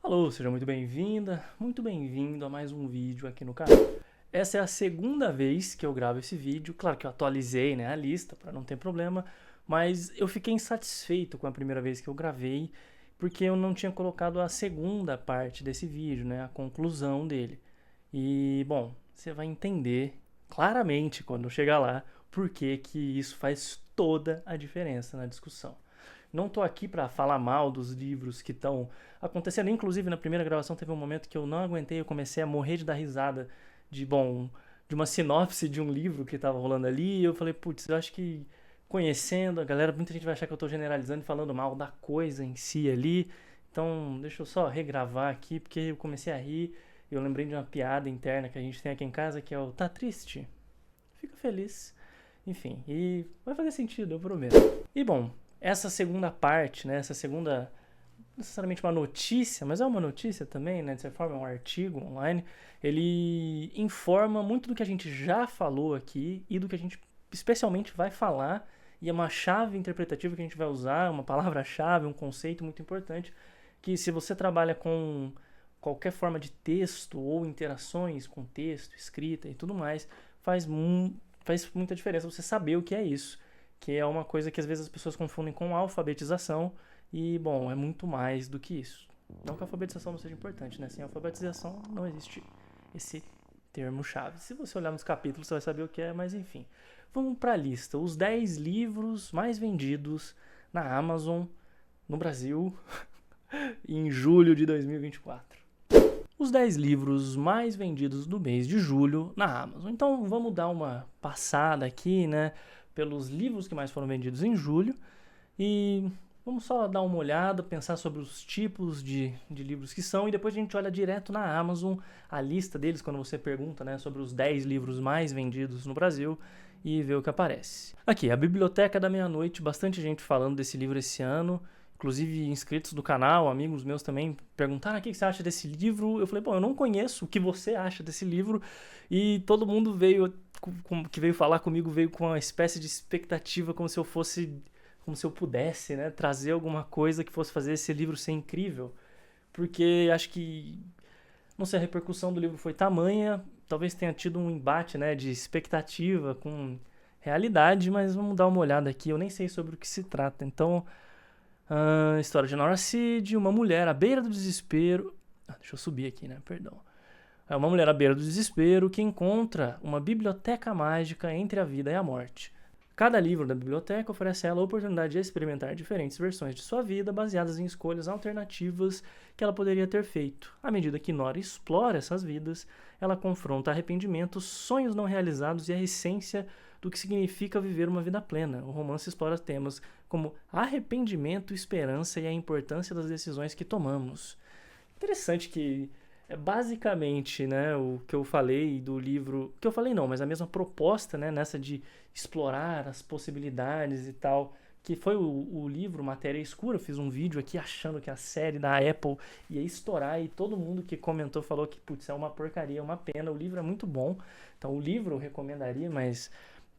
Alô, seja muito bem-vinda, muito bem-vindo a mais um vídeo aqui no canal. Essa é a segunda vez que eu gravo esse vídeo, claro que eu atualizei, né, a lista para não ter problema, mas eu fiquei insatisfeito com a primeira vez que eu gravei, porque eu não tinha colocado a segunda parte desse vídeo, né, a conclusão dele. E, bom, você vai entender claramente quando eu chegar lá por que que isso faz toda a diferença na discussão. Não tô aqui para falar mal dos livros que estão acontecendo. Inclusive, na primeira gravação teve um momento que eu não aguentei, eu comecei a morrer de dar risada de uma sinopse de um livro que tava rolando ali. E eu falei, putz, eu acho que conhecendo a galera, muita gente vai achar que eu tô generalizando e falando mal da coisa em si ali. Então, deixa eu só regravar aqui, porque eu comecei a rir. Eu lembrei de uma piada interna que a gente tem aqui em casa, que é o tá triste? Fica feliz. Enfim, e vai fazer sentido, eu prometo. E bom, essa segunda parte, né, essa segunda, não necessariamente uma notícia, mas é uma notícia também, né, de certa forma, é um artigo online, ele informa muito do que a gente já falou aqui e do que a gente especialmente vai falar, e é uma chave interpretativa que a gente vai usar, uma palavra-chave, um conceito muito importante, que se você trabalha com qualquer forma de texto ou interações com texto, escrita e tudo mais, faz muita diferença você saber o que é isso, que é uma coisa que às vezes as pessoas confundem com alfabetização e, bom, é muito mais do que isso. Não que a alfabetização não seja importante, né? Sem alfabetização não existe esse termo-chave. Se você olhar nos capítulos, você vai saber o que é, mas enfim. Vamos para a lista. Os 10 livros mais vendidos na Amazon no Brasil em julho de 2024. Os 10 livros mais vendidos do mês de julho na Amazon. Então vamos dar uma passada aqui, né, pelos livros que mais foram vendidos em julho e vamos só dar uma olhada, pensar sobre os tipos de livros que são e depois a gente olha direto na Amazon a lista deles quando você pergunta, né, sobre os 10 livros mais vendidos no Brasil e vê o que aparece. Aqui, A Biblioteca da Meia-Noite, bastante gente falando desse livro esse ano. Inclusive, inscritos do canal, amigos meus também perguntaram o que você acha desse livro. Eu falei, bom, eu não conheço o que você acha desse livro. E todo mundo que veio falar comigo, veio com uma espécie de expectativa, como se eu pudesse, né, trazer alguma coisa que fosse fazer esse livro ser incrível. Porque acho que, não sei, a repercussão do livro foi tamanha, talvez tenha tido um embate, né, de expectativa com realidade, mas vamos dar uma olhada aqui. Eu nem sei sobre o que se trata, então... história de Nora Cid, uma mulher à beira do desespero. Deixa eu subir aqui, né? Perdão. É uma mulher à beira do desespero que encontra uma biblioteca mágica entre a vida e a morte. Cada livro da biblioteca oferece a ela a oportunidade de experimentar diferentes versões de sua vida baseadas em escolhas alternativas que ela poderia ter feito. À medida que Nora explora essas vidas, ela confronta arrependimentos, sonhos não realizados e a essência do que significa viver uma vida plena. O romance explora temas como arrependimento, esperança e a importância das decisões que tomamos. Interessante que é basicamente, né, o que eu falei do livro... que eu falei não, mas a mesma proposta, né, nessa de explorar as possibilidades e tal, que foi o livro Matéria Escura. Eu fiz um vídeo aqui achando que a série da Apple ia estourar e todo mundo que comentou falou que, putz, é uma porcaria, é uma pena. O livro é muito bom, então o livro eu recomendaria, mas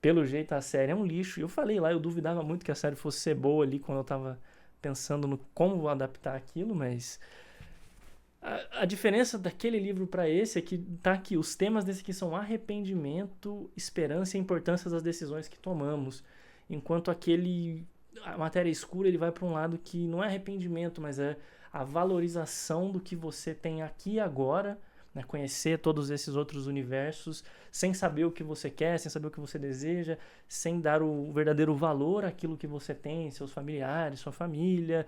pelo jeito a série é um lixo. E eu falei lá, eu duvidava muito que a série fosse ser boa ali quando eu tava pensando no como vou adaptar aquilo, mas... A diferença daquele livro para esse é que tá aqui, os temas desse aqui são arrependimento, esperança e a importância das decisões que tomamos. Enquanto a Matéria Escura, ele vai para um lado que não é arrependimento, mas é a valorização do que você tem aqui e agora, né? Conhecer todos esses outros universos, sem saber o que você quer, sem saber o que você deseja, sem dar o verdadeiro valor àquilo que você tem, seus familiares, sua família,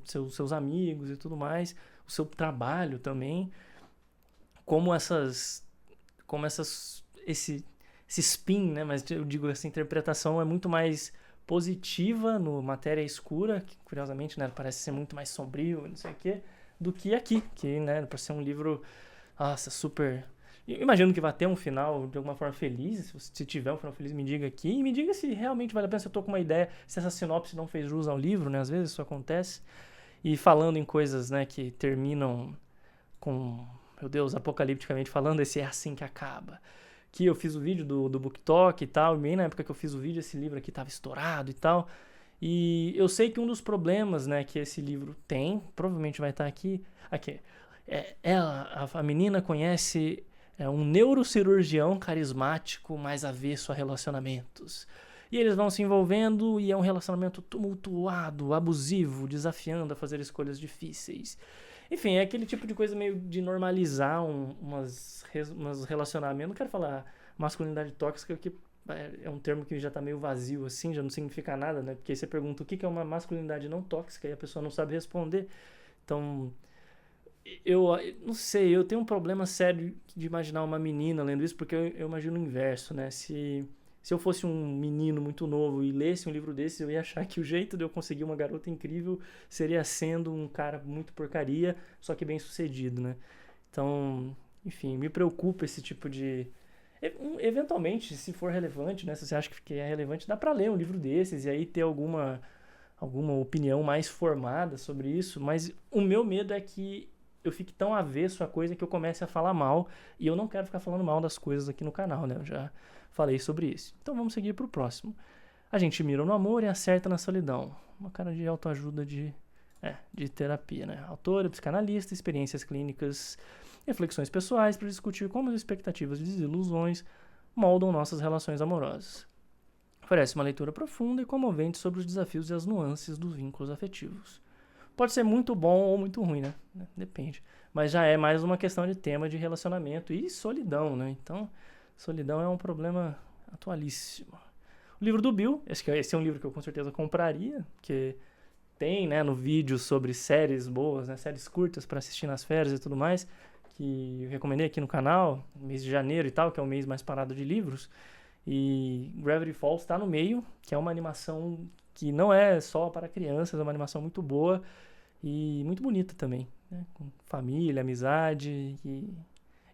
seus amigos e tudo mais, o seu trabalho também, esse spin, né? Mas eu digo, essa interpretação é muito mais positiva no Matéria Escura, que curiosamente, né, parece ser muito mais sombrio, não sei o quê, do que aqui, que, né, para ser um livro, nossa, super... Eu imagino que vai ter um final de alguma forma feliz. Se tiver um final feliz, me diga aqui. E me diga se realmente vale a pena, se eu tô com uma ideia, se essa sinopse não fez jus ao livro, né? Às vezes isso acontece. E falando em coisas, né, que terminam com, meu Deus, apocalipticamente falando, esse é assim que acaba. Que eu fiz o vídeo do BookTok e tal, e bem na época que eu fiz o vídeo, esse livro aqui tava estourado e tal. E eu sei que um dos problemas, né, que esse livro tem, provavelmente vai estar aqui, a menina conhece um neurocirurgião carismático mais avesso a relacionamentos. E eles vão se envolvendo e é um relacionamento tumultuado, abusivo, desafiando a fazer escolhas difíceis. Enfim, é aquele tipo de coisa meio de normalizar umas relacionamentos. Não quero falar masculinidade tóxica, que é um termo que já tá meio vazio assim, já não significa nada, né? Porque aí você pergunta o que é uma masculinidade não tóxica e a pessoa não sabe responder. Então, eu não sei, eu tenho um problema sério de imaginar uma menina lendo isso, porque eu imagino o inverso, né? Se eu fosse um menino muito novo e lesse um livro desse, eu ia achar que o jeito de eu conseguir uma garota incrível seria sendo um cara muito porcaria, só que bem sucedido, né? Então, enfim, me preocupa esse tipo de... Eventualmente, se for relevante, né? Se você acha que é relevante, dá pra ler um livro desses e aí ter alguma opinião mais formada sobre isso, mas o meu medo é que eu fique tão avesso a coisa que eu comece a falar mal, e eu não quero ficar falando mal das coisas aqui no canal, né? Eu já falei sobre isso. Então vamos seguir pro próximo. A gente mira no amor e acerta na solidão. Uma cara de autoajuda de terapia, né? Autora, psicanalista, experiências clínicas, reflexões pessoais para discutir como as expectativas e desilusões moldam nossas relações amorosas. Oferece uma leitura profunda e comovente sobre os desafios e as nuances dos vínculos afetivos. Pode ser muito bom ou muito ruim, né? Depende. Mas já é mais uma questão de tema de relacionamento e solidão, né? Então, solidão é um problema atualíssimo. O livro do Bill, esse é um livro que eu com certeza compraria, porque tem, né, no vídeo sobre séries boas, né, séries curtas para assistir nas férias e tudo mais, que eu recomendei aqui no canal, mês de janeiro e tal, que é o mês mais parado de livros. E Gravity Falls está no meio, que é uma animação que não é só para crianças, é uma animação muito boa e muito bonita também, né? Com família, amizade e,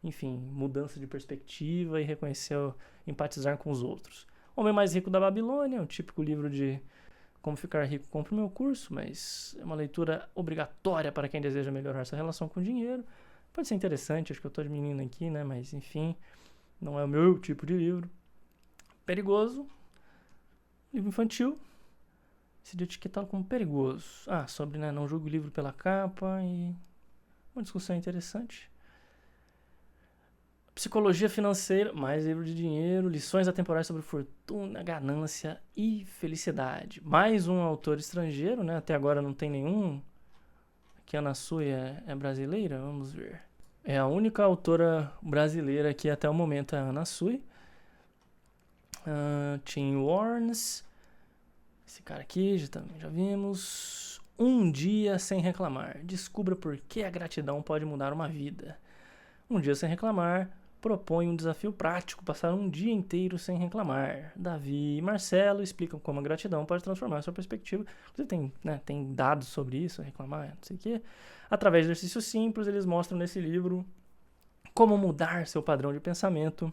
enfim, mudança de perspectiva e reconhecer, empatizar com os outros. O Homem Mais Rico da Babilônia, um típico livro de como ficar rico, compre o meu curso, mas é uma leitura obrigatória para quem deseja melhorar sua relação com o dinheiro. Pode ser interessante, acho que eu estou de menino aqui, né? Mas, enfim, não é o meu tipo de livro. Perigoso, livro infantil, se etiquetado como perigoso. Sobre, né, não julgue o livro pela capa e uma discussão interessante. Psicologia financeira, mais livro de dinheiro, lições atemporais sobre fortuna, ganância e felicidade. Mais um autor estrangeiro, né? Até agora não tem nenhum. Aqui a Ana Sui é brasileira, vamos ver. É a única autora brasileira aqui até o momento, é a Ana Sui. Tim Warnes, esse cara aqui já vimos. Um dia sem reclamar, descubra por que a gratidão pode mudar uma vida. Um dia sem reclamar propõe um desafio prático, passar um dia inteiro sem reclamar. Davi e Marcelo explicam como a gratidão pode transformar a sua perspectiva. Inclusive tem dados sobre isso, reclamar, não sei o quê. Através de exercícios simples, eles mostram nesse livro como mudar seu padrão de pensamento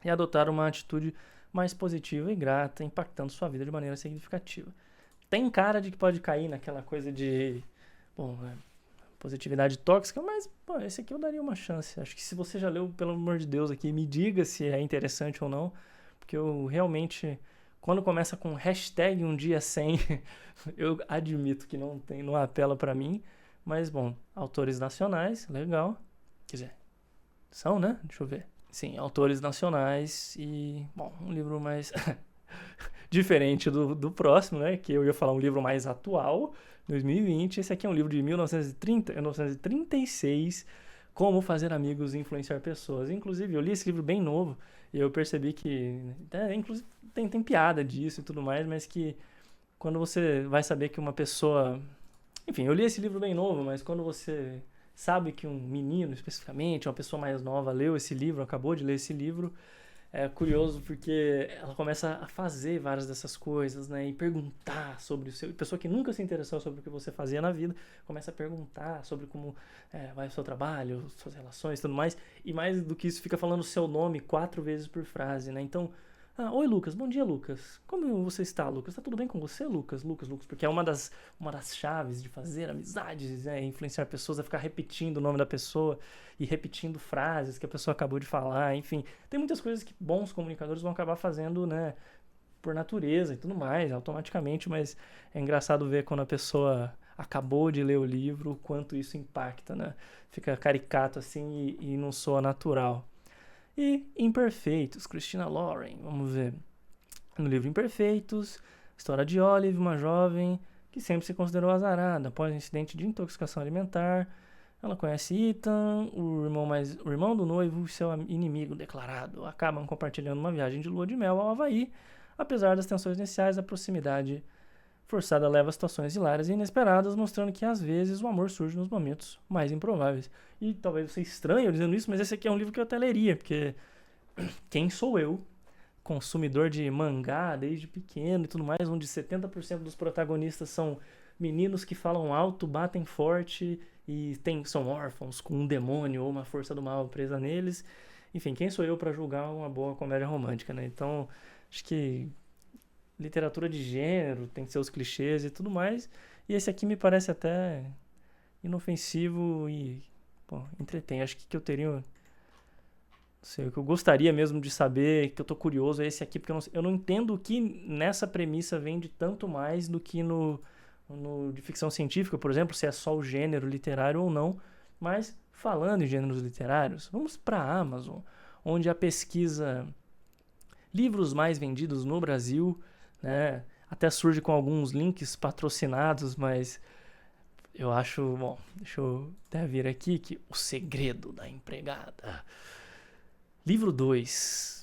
e adotar uma atitude mais positiva e grata, impactando sua vida de maneira significativa. Tem cara de que pode cair naquela coisa de positividade tóxica, mas esse aqui eu daria uma chance. Acho que se você já leu, pelo amor de Deus, aqui, me diga se é interessante ou não, porque eu realmente, quando começa com hashtag um dia sem, eu admito que não apela pra mim, mas bom, autores nacionais, legal, quer dizer, são, né? Deixa eu ver. Sim, autores nacionais e, bom, um livro mais diferente do próximo, né? Que eu ia falar um livro mais atual, 2020. Esse aqui é um livro de 1936, Como Fazer Amigos e Influenciar Pessoas. Inclusive, eu li esse livro bem novo e eu percebi que, inclusive, tem piada disso e tudo mais, mas que quando você vai saber que uma pessoa... Enfim, eu li esse livro bem novo, mas quando você... sabe que um menino, especificamente, uma pessoa mais nova, leu esse livro, acabou de ler esse livro, é curioso porque ela começa a fazer várias dessas coisas, né? E perguntar sobre o seu... Pessoa que nunca se interessou sobre o que você fazia na vida, começa a perguntar sobre como vai o seu trabalho, suas relações e tudo mais. E mais do que isso, fica falando o seu nome 4 vezes por frase, né? Então... oi, Lucas. Bom dia, Lucas. Como você está, Lucas? Tá tudo bem com você, Lucas? Lucas. Porque é uma das chaves de fazer amizades, influenciar pessoas, é ficar repetindo o nome da pessoa e repetindo frases que a pessoa acabou de falar. Enfim, tem muitas coisas que bons comunicadores vão acabar fazendo, né? por natureza e tudo mais, automaticamente, mas é engraçado ver quando a pessoa acabou de ler o livro, o quanto isso impacta, né? Fica caricato assim e não soa natural. E Imperfeitos, Christina Lauren, vamos ver. No livro Imperfeitos, história de Olive, uma jovem que sempre se considerou azarada após um incidente de intoxicação alimentar. Ela conhece Ethan, o irmão do noivo e seu inimigo declarado. Acabam compartilhando uma viagem de lua de mel ao Havaí. Apesar das tensões iniciais, a proximidade forçada leva a situações hilárias e inesperadas, mostrando que às vezes o amor surge nos momentos mais improváveis. E talvez você estranhe eu dizendo isso, mas esse aqui é um livro que eu até leria, porque quem sou eu, consumidor de mangá desde pequeno e tudo mais, onde 70% dos protagonistas são meninos que falam alto, batem forte e são órfãos com um demônio ou uma força do mal presa neles. Enfim, quem sou eu para julgar uma boa comédia romântica, né? Então, acho que literatura de gênero tem seus clichês e tudo mais. E esse aqui me parece até inofensivo e, pô, entretém. Acho que eu teria... Não sei, o que eu gostaria mesmo de saber, que eu tô curioso, é esse aqui, porque eu não entendo o que nessa premissa vende tanto mais do que no de ficção científica, por exemplo, se é só o gênero literário ou não. Mas, falando em gêneros literários, vamos para a Amazon, onde a pesquisa livros mais vendidos no Brasil, né, até surge com alguns links patrocinados, mas eu acho, bom, deixa eu até vir aqui, que O Segredo da Empregada. Livro 2.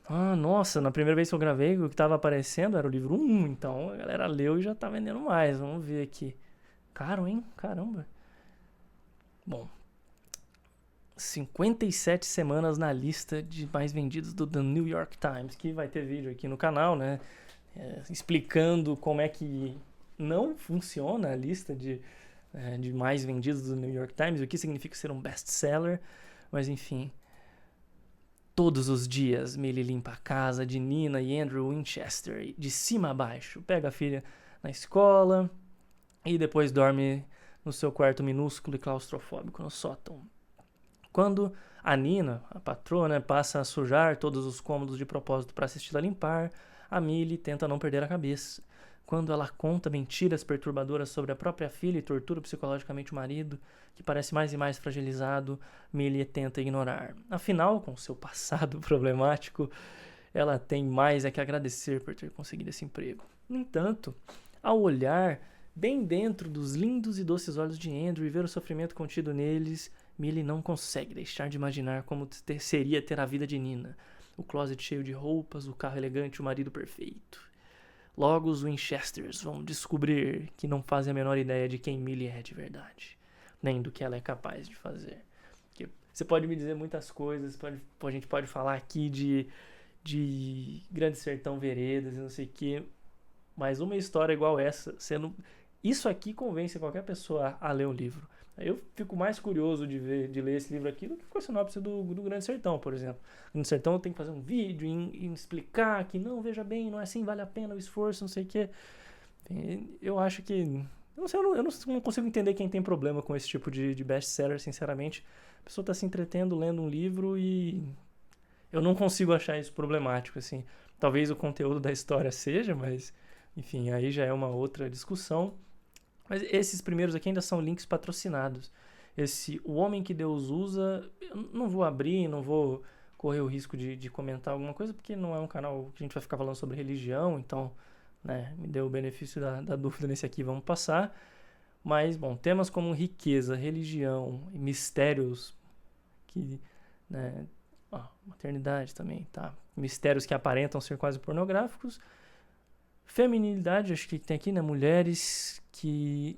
Ah, nossa, na primeira vez que eu gravei, o que estava aparecendo era o livro 1, então a galera leu e já tá vendendo mais. Vamos ver aqui. Caro, hein? Caramba. Bom, 57 semanas na lista de mais vendidos do The New York Times, que vai ter vídeo aqui no canal, né? Explicando como é que não funciona a lista de mais vendidos do New York Times, o que significa ser um best-seller, mas enfim... Todos os dias, Millie limpa a casa de Nina e Andrew Winchester, de cima a baixo. Pega a filha na escola e depois dorme no seu quarto minúsculo e claustrofóbico no sótão. Quando a Nina, a patroa, passa a sujar todos os cômodos de propósito para assisti-la limpar, a Millie tenta não perder a cabeça. Quando ela conta mentiras perturbadoras sobre a própria filha e tortura psicologicamente o marido, que parece mais e mais fragilizado, Millie tenta ignorar. Afinal, com seu passado problemático, ela tem mais a que agradecer por ter conseguido esse emprego. No entanto, ao olhar bem dentro dos lindos e doces olhos de Andrew e ver o sofrimento contido neles, Millie não consegue deixar de imaginar como seria ter a vida de Nina. O closet cheio de roupas, o carro elegante, o marido perfeito. Logo, os Winchesters vão descobrir que não fazem a menor ideia de quem Millie é de verdade, nem do que ela é capaz de fazer. Você pode me dizer muitas coisas, a gente pode falar aqui de Grande Sertão Veredas e não sei o quê, mas uma história igual essa, isso aqui convence qualquer pessoa a ler o livro. Eu fico mais curioso de ler esse livro aqui do que com a sinopse do Grande Sertão, por exemplo. No Grande Sertão eu tenho que fazer um vídeo e explicar que não, veja bem, não é assim, vale a pena o esforço, não sei o quê. Eu acho que... Eu não sei, eu não consigo entender quem tem problema com esse tipo de best-seller, sinceramente. A pessoa está se entretendo lendo um livro e eu não consigo achar isso problemático, assim. Talvez o conteúdo da história seja, mas, enfim, aí já é uma outra discussão. Mas esses primeiros aqui ainda são links patrocinados. O Homem que Deus Usa, eu não vou abrir, não vou correr o risco de comentar alguma coisa, porque não é um canal que a gente vai ficar falando sobre religião, então, né, me deu o benefício da dúvida nesse aqui, vamos passar. Mas, bom, temas como riqueza, religião e mistérios, maternidade também, tá? Mistérios que aparentam ser quase pornográficos. Feminilidade, acho que tem aqui, né? Mulheres que...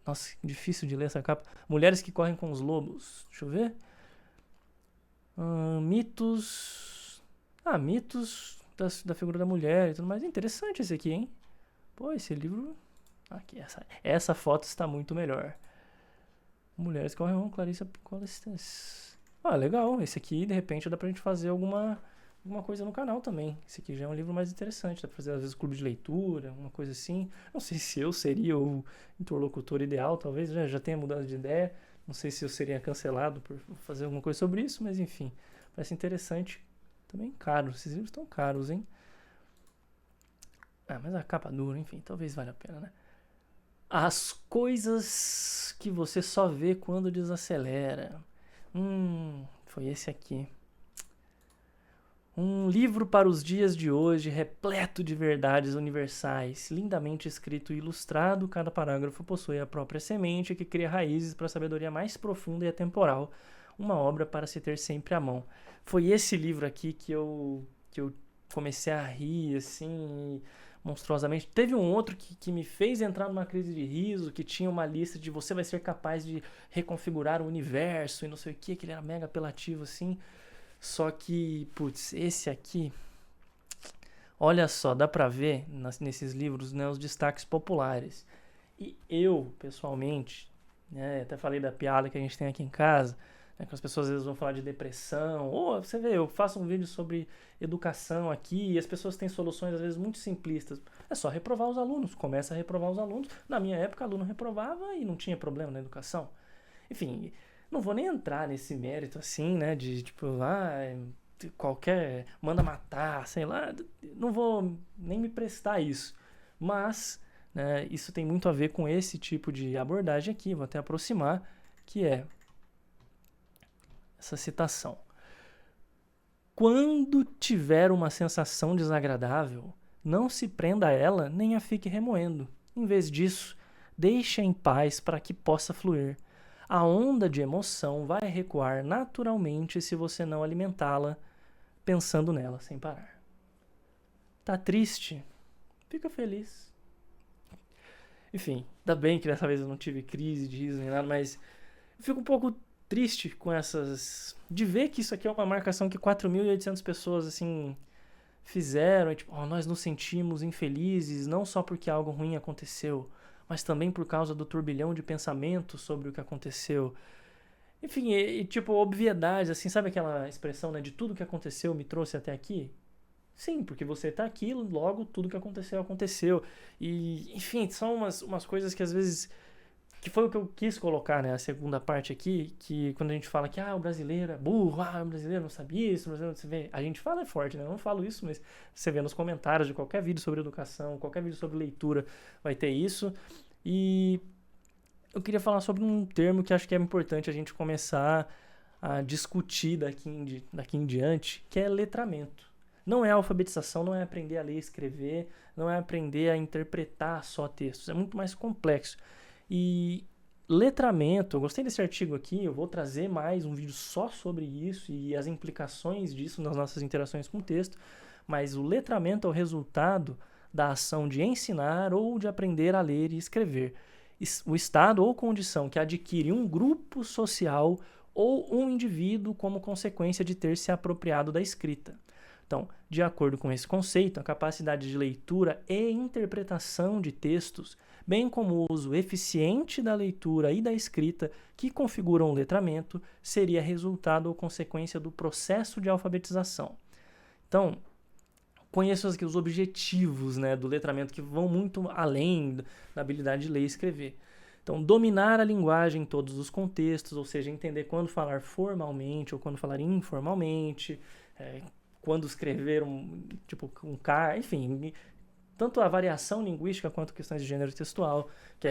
Nossa, difícil de ler essa capa. Mulheres que correm com os lobos. Deixa eu ver. Mitos... mitos da figura da mulher e tudo mais. Interessante esse aqui, hein? Pô, esse livro... Aqui, essa foto está muito melhor. Mulheres que correm com Clarissa Picolestes. Legal. Esse aqui, de repente, dá pra gente fazer alguma coisa no canal também. Esse aqui já é um livro mais interessante. Dá pra fazer, às vezes, clube de leitura, uma coisa assim. Não sei se eu seria o interlocutor ideal, talvez já tenha mudado de ideia. Não sei se eu seria cancelado por fazer alguma coisa sobre isso, mas enfim. Parece interessante. Também caro. Esses livros estão caros, hein? mas a capa dura, enfim, talvez valha a pena, né? As coisas que você só vê quando desacelera. Foi esse aqui. Um livro para os dias de hoje, repleto de verdades universais, lindamente escrito e ilustrado, cada parágrafo possui a própria semente que cria raízes para a sabedoria mais profunda e atemporal, uma obra para se ter sempre à mão. Foi esse livro aqui que eu comecei a rir, assim, monstruosamente. Teve um outro que me fez entrar numa crise de riso, que tinha uma lista de você vai ser capaz de reconfigurar o universo e não sei o que ele era mega apelativo, assim. Só que, putz, esse aqui, olha só, dá pra ver nesses livros, né, os destaques populares. E eu, pessoalmente, né, até falei da piada que a gente tem aqui em casa, né, que as pessoas às vezes vão falar de depressão, ou você vê, eu faço um vídeo sobre educação aqui e as pessoas têm soluções às vezes muito simplistas. É só reprovar os alunos, começa a reprovar os alunos. Na minha época, aluno reprovava e não tinha problema na educação. Enfim, não vou nem entrar nesse mérito assim, né, de tipo, qualquer manda matar, sei lá, não vou nem me prestar a isso. Mas, né, isso tem muito a ver com esse tipo de abordagem aqui, vou até aproximar, que é essa citação. Quando tiver uma sensação desagradável, não se prenda a ela nem a fique remoendo. Em vez disso, deixe-a em paz para que possa fluir. A onda de emoção vai recuar naturalmente se você não alimentá-la pensando nela sem parar. Tá triste? Fica feliz. Enfim, ainda bem que dessa vez eu não tive crise de riso nem nada, mas eu fico um pouco triste com essas... de ver que isso aqui é uma marcação que 4.800 pessoas, assim, fizeram. E, tipo, nós nos sentimos infelizes, não só porque algo ruim aconteceu, mas também por causa do turbilhão de pensamentos sobre o que aconteceu. Enfim, tipo, obviedades, assim, sabe aquela expressão, né, de tudo que aconteceu me trouxe até aqui? Sim, porque você tá aqui, logo tudo que aconteceu, aconteceu. E, enfim, são umas coisas que às vezes... que foi o que eu quis colocar, né, a segunda parte aqui, que quando a gente fala que, o brasileiro é burro, o brasileiro não sabia isso, o brasileiro, você vê, a gente fala é forte, né, eu não falo isso, mas você vê nos comentários de qualquer vídeo sobre educação, qualquer vídeo sobre leitura, vai ter isso. E eu queria falar sobre um termo que acho que é importante a gente começar a discutir daqui em diante, que é letramento. Não é alfabetização, não é aprender a ler e escrever, não é aprender a interpretar só textos, é muito mais complexo. E letramento, eu gostei desse artigo aqui, eu vou trazer mais um vídeo só sobre isso e as implicações disso nas nossas interações com o texto, mas o letramento é o resultado da ação de ensinar ou de aprender a ler e escrever. O estado ou condição que adquire um grupo social ou um indivíduo como consequência de ter se apropriado da escrita. Então, de acordo com esse conceito, a capacidade de leitura e interpretação de textos, bem como o uso eficiente da leitura e da escrita que configuram o letramento, seria resultado ou consequência do processo de alfabetização. Então, conheço aqui os objetivos, né, do letramento que vão muito além da habilidade de ler e escrever. Então, dominar a linguagem em todos os contextos, ou seja, entender quando falar formalmente ou quando falar informalmente, quando escrever um K, enfim, tanto a variação linguística quanto questões de gênero textual,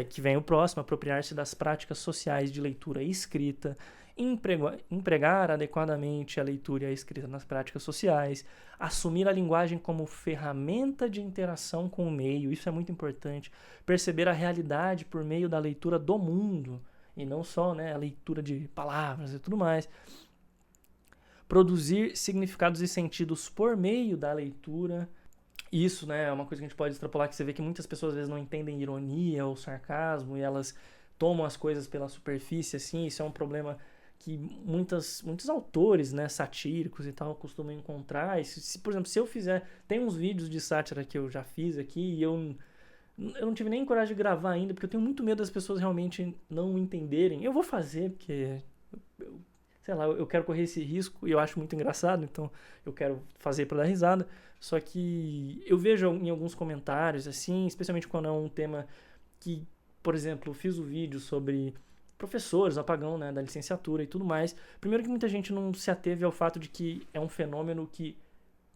que vem o próximo, apropriar-se das práticas sociais de leitura e escrita, empregar adequadamente a leitura e a escrita nas práticas sociais, assumir a linguagem como ferramenta de interação com o meio, isso é muito importante, perceber a realidade por meio da leitura do mundo, e não só, né, a leitura de palavras e tudo mais, produzir significados e sentidos por meio da leitura. Isso, né, é uma coisa que a gente pode extrapolar, que você vê que muitas pessoas às vezes não entendem ironia ou sarcasmo e elas tomam as coisas pela superfície, assim. Isso é um problema que muitos autores, né, satíricos e tal, costumam encontrar. Por exemplo, se eu fizer... Tem uns vídeos de sátira que eu já fiz aqui e eu não tive nem coragem de gravar ainda, porque eu tenho muito medo das pessoas realmente não entenderem. Eu vou fazer, porque... sei lá, eu quero correr esse risco e eu acho muito engraçado, então eu quero fazer para dar risada. Só que eu vejo em alguns comentários, assim, especialmente quando é um tema que, por exemplo, eu fiz o vídeo sobre professores, apagão, né, da licenciatura e tudo mais. Primeiro que muita gente não se ateve ao fato de que é um fenômeno que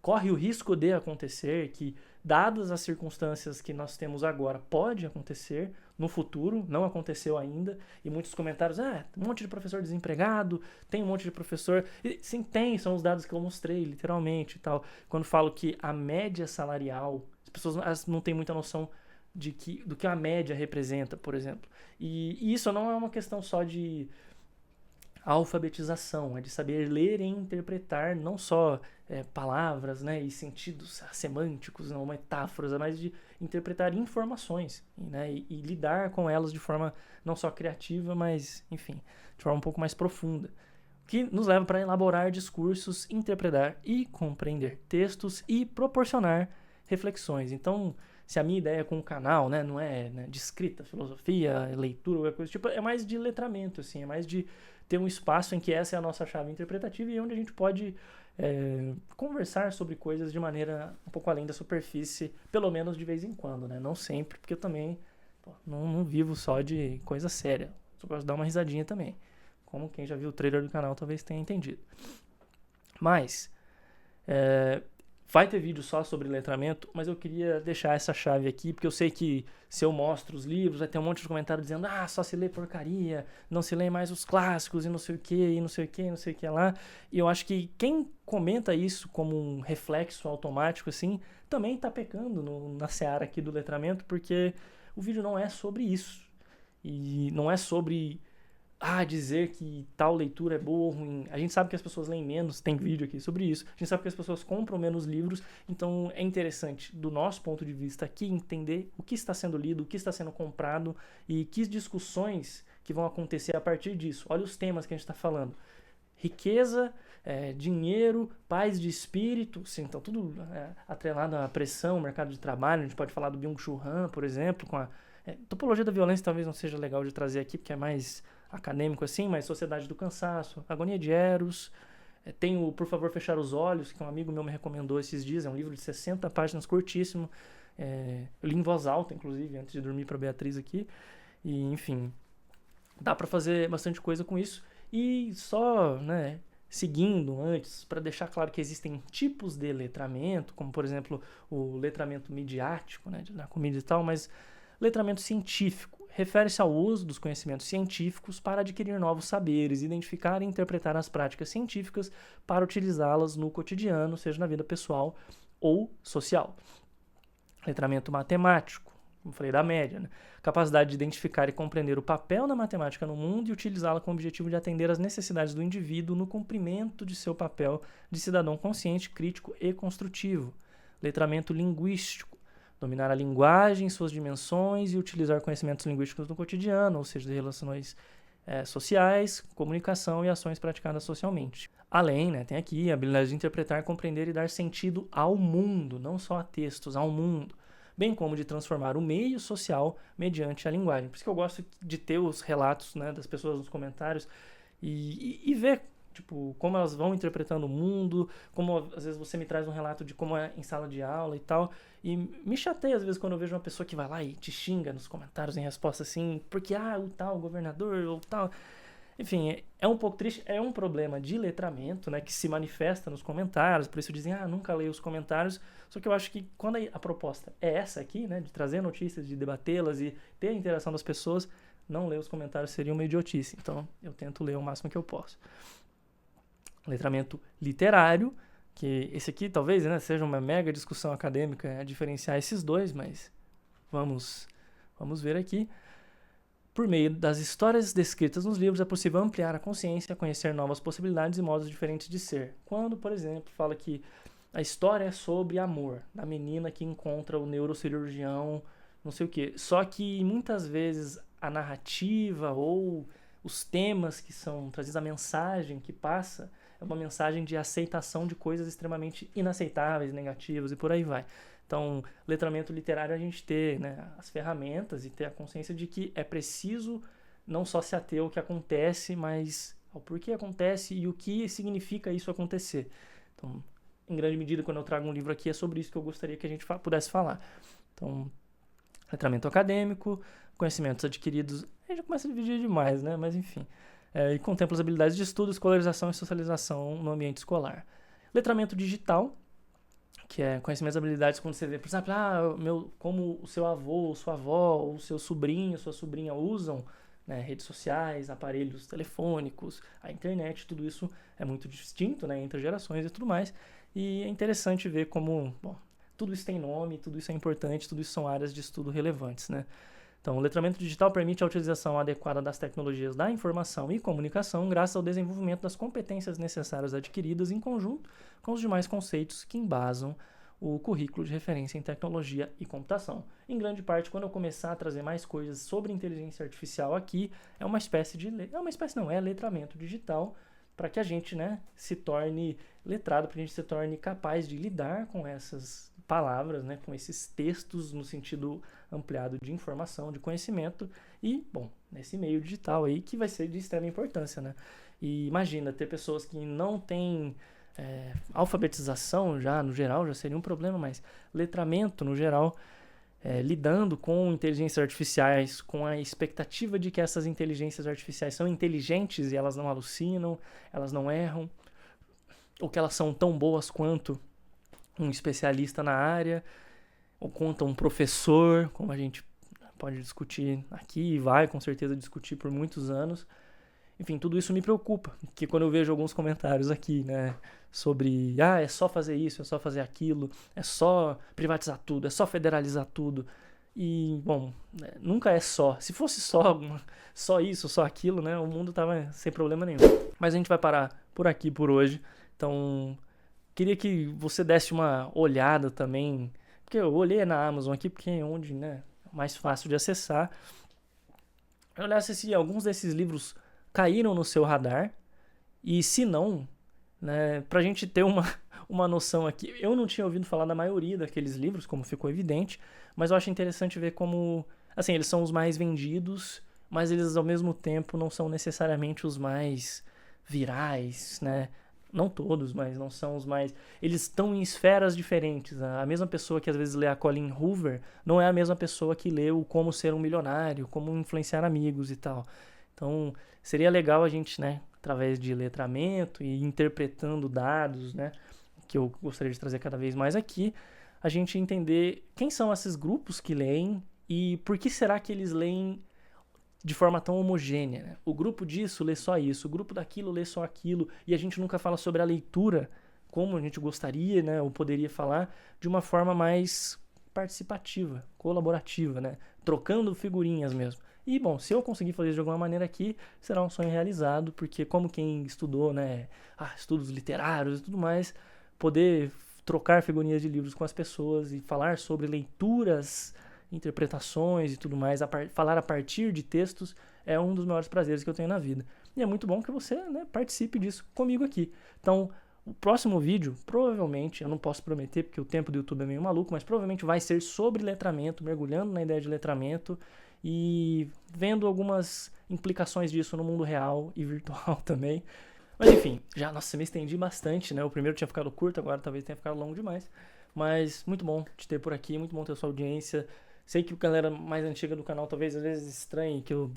corre o risco de acontecer, que dadas as circunstâncias que nós temos agora, pode acontecer no futuro, não aconteceu ainda, e muitos comentários, um monte de professor desempregado, tem um monte de professor... E, sim, tem, são os dados que eu mostrei, literalmente, e tal. Quando falo que a média salarial, as pessoas não têm muita noção do que a média representa, por exemplo. E isso não é uma questão só de alfabetização, é de saber ler e interpretar não só palavras, né, e sentidos semânticos, não metáforas, mas de interpretar informações, né, e lidar com elas de forma não só criativa, mas, enfim, de forma um pouco mais profunda, que nos leva para elaborar discursos, interpretar e compreender textos e proporcionar reflexões. Então, se a minha ideia com o canal, né, não é, né, de escrita, filosofia, leitura, qualquer coisa tipo, é mais de letramento, assim, é mais de ter um espaço em que essa é a nossa chave interpretativa e onde a gente pode conversar sobre coisas de maneira um pouco além da superfície, pelo menos de vez em quando, né? Não sempre, porque eu também não vivo só de coisa séria. Só gosto de dar uma risadinha também. Como quem já viu o trailer do canal talvez tenha entendido. Mas vai ter vídeo só sobre letramento, mas eu queria deixar essa chave aqui, porque eu sei que se eu mostro os livros, vai ter um monte de comentário dizendo só se lê porcaria, não se lê mais os clássicos e não sei o que, e não sei o que, não sei o que lá. E eu acho que quem comenta isso como um reflexo automático, assim, também tá pecando na seara aqui do letramento, porque o vídeo não é sobre isso. E não é sobre... dizer que tal leitura é boa ou ruim. A gente sabe que as pessoas leem menos, tem vídeo aqui sobre isso. A gente sabe que as pessoas compram menos livros, então é interessante, do nosso ponto de vista aqui, entender o que está sendo lido, o que está sendo comprado e que discussões que vão acontecer a partir disso. Olha os temas que a gente está falando. Riqueza, dinheiro, paz de espírito, sim, então tudo atrelado à pressão, mercado de trabalho. A gente pode falar do Byung-Chul Han, por exemplo, com a topologia da violência talvez não seja legal de trazer aqui, porque é mais acadêmico assim, mas Sociedade do Cansaço, Agonia de Eros, tem o Por Favor Fechar os Olhos, que um amigo meu me recomendou esses dias, é um livro de 60 páginas, curtíssimo, eu li em voz alta, inclusive, antes de dormir para Beatriz aqui, e enfim, dá para fazer bastante coisa com isso, e só, né, seguindo antes, para deixar claro que existem tipos de letramento, como por exemplo o letramento midiático, né, na comida e tal, mas letramento científico refere-se ao uso dos conhecimentos científicos para adquirir novos saberes, identificar e interpretar as práticas científicas para utilizá-las no cotidiano, seja na vida pessoal ou social. Letramento matemático, como falei, da média, né? Capacidade de identificar e compreender o papel da matemática no mundo e utilizá-la com o objetivo de atender às necessidades do indivíduo no cumprimento de seu papel de cidadão consciente, crítico e construtivo. Letramento linguístico, dominar a linguagem, suas dimensões e utilizar conhecimentos linguísticos no cotidiano, ou seja, de relações sociais, comunicação e ações praticadas socialmente. Além, né, tem aqui a habilidade de interpretar, compreender e dar sentido ao mundo, não só a textos, ao mundo, bem como de transformar o meio social mediante a linguagem. Por isso que eu gosto de ter os relatos, né, das pessoas nos comentários e ver tipo, como elas vão interpretando o mundo, como às vezes você me traz um relato de como é em sala de aula e tal, e me chateia às vezes quando eu vejo uma pessoa que vai lá e te xinga nos comentários em resposta assim, porque o tal governador ou tal... Enfim, é um pouco triste, é um problema de letramento, né, que se manifesta nos comentários, por isso dizem, nunca leio os comentários, só que eu acho que quando a proposta é essa aqui, né, de trazer notícias, de debatê-las e ter a interação das pessoas, não ler os comentários seria uma idiotice, então eu tento ler o máximo que eu posso. Letramento literário, que esse aqui talvez, né, seja uma mega discussão acadêmica a diferenciar esses dois, mas vamos ver aqui. Por meio das histórias descritas nos livros, é possível ampliar a consciência, conhecer novas possibilidades e modos diferentes de ser. Quando, por exemplo, fala que a história é sobre amor, da menina que encontra o neurocirurgião, não sei o quê. Só que muitas vezes a narrativa ou os temas que são trazidos, a mensagem que passa, é uma mensagem de aceitação de coisas extremamente inaceitáveis, negativas e por aí vai. Então, letramento literário é a gente ter, né, as ferramentas e ter a consciência de que é preciso não só se ater ao que acontece, mas ao porquê acontece e o que significa isso acontecer. Então, em grande medida, quando eu trago um livro aqui, é sobre isso que eu gostaria que a gente pudesse falar. Então, letramento acadêmico, conhecimentos adquiridos, a gente começa a dividir demais, né? Mas enfim. E contempla as habilidades de estudo, escolarização e socialização no ambiente escolar. Letramento digital, que é conhecimentos e habilidades quando você vê, por exemplo, como o seu avô, ou sua avó, ou seu sobrinho, sua sobrinha usam, né, redes sociais, aparelhos telefônicos, a internet, tudo isso é muito distinto, né, entre gerações e tudo mais. E é interessante ver como, bom, tudo isso tem nome, tudo isso é importante, tudo isso são áreas de estudo relevantes, né? Então, o letramento digital permite a utilização adequada das tecnologias da informação e comunicação graças ao desenvolvimento das competências necessárias adquiridas em conjunto com os demais conceitos que embasam o currículo de referência em tecnologia e computação. Em grande parte, quando eu começar a trazer mais coisas sobre inteligência artificial aqui, é uma espécie de... é letramento digital para que a gente, né, se torne letrado, para que a gente se torne capaz de lidar com essas palavras, né, com esses textos no sentido ampliado de informação, de conhecimento e, bom, nesse meio digital aí que vai ser de extrema importância, né? E imagina ter pessoas que não têm alfabetização já, no geral, já seria um problema, mas letramento, no geral, lidando com inteligências artificiais, com a expectativa de que essas inteligências artificiais são inteligentes e elas não alucinam, elas não erram, ou que elas são tão boas quanto um especialista na área, ou quanto um professor, como a gente pode discutir aqui e vai com certeza discutir por muitos anos. Enfim, tudo isso me preocupa, que quando eu vejo alguns comentários aqui, né, sobre, é só fazer isso, é só fazer aquilo, é só privatizar tudo, é só federalizar tudo. E, bom, nunca é só. Se fosse só isso, só aquilo, né, o mundo tava sem problema nenhum. Mas a gente vai parar por aqui por hoje. Então, queria que você desse uma olhada também, porque eu olhei na Amazon aqui, porque é onde, né, é mais fácil de acessar. Eu olhasse se alguns desses livros caíram no seu radar, e se não, né, pra gente ter uma noção aqui, eu não tinha ouvido falar da maioria daqueles livros, como ficou evidente, mas eu acho interessante ver como, assim, eles são os mais vendidos, mas eles ao mesmo tempo não são necessariamente os mais virais, né? Não todos, mas não são os mais... Eles estão em esferas diferentes. A mesma pessoa que às vezes lê a Colleen Hoover não é a mesma pessoa que lê o Como Ser um Milionário, Como Influenciar Amigos e tal. Então, seria legal a gente, né, através de letramento e interpretando dados, né, que eu gostaria de trazer cada vez mais aqui, a gente entender quem são esses grupos que leem e por que será que eles leem de forma tão homogênea, né? O grupo disso lê só isso, o grupo daquilo lê só aquilo, e a gente nunca fala sobre a leitura como a gente gostaria, né, ou poderia falar, de uma forma mais participativa, colaborativa, né, trocando figurinhas mesmo. E, bom, se eu conseguir fazer isso de alguma maneira aqui, será um sonho realizado, porque como quem estudou, né, estudos literários e tudo mais, poder trocar figurinhas de livros com as pessoas e falar sobre leituras, interpretações e tudo mais, falar a partir de textos, é um dos maiores prazeres que eu tenho na vida. E é muito bom que você, né, participe disso comigo aqui. Então, o próximo vídeo, provavelmente, eu não posso prometer porque o tempo do YouTube é meio maluco, mas provavelmente vai ser sobre letramento, mergulhando na ideia de letramento e vendo algumas implicações disso no mundo real e virtual também. Mas enfim, nossa, me estendi bastante, né? O primeiro tinha ficado curto, agora talvez tenha ficado longo demais. Mas muito bom te ter por aqui, muito bom ter a sua audiência. Sei que a galera mais antiga do canal talvez às vezes estranhe que eu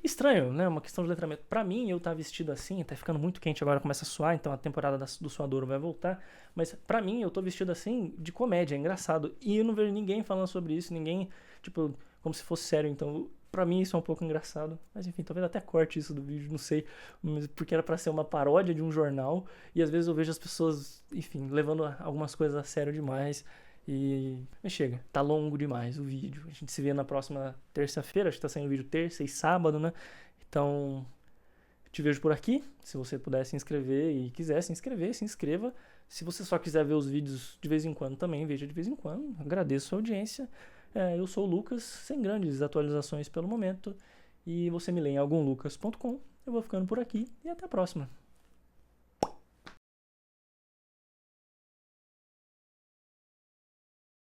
estranho, né? Uma questão de letramento. Pra mim, eu tá vestido assim, tá ficando muito quente agora, começa a suar, então a temporada do suadouro vai voltar. Mas pra mim, eu tô vestido assim de comédia, é engraçado. E eu não vejo ninguém falando sobre isso, ninguém, tipo, como se fosse sério. Então, pra mim, isso é um pouco engraçado. Mas enfim, talvez até corte isso do vídeo, não sei. Porque era pra ser uma paródia de um jornal. E às vezes eu vejo as pessoas, enfim, levando algumas coisas a sério demais. Mas chega, tá longo demais o vídeo. A gente se vê na próxima terça-feira, acho que tá saindo vídeo terça e sábado, né? Então, te vejo por aqui. Se você puder se inscrever e quiser se inscrever, se inscreva. Se você só quiser ver os vídeos de vez em quando também, veja de vez em quando. Agradeço a sua audiência. Eu sou o Lucas, sem grandes atualizações pelo momento. E você me lê em algumlucas.com. Eu vou ficando por aqui e até a próxima.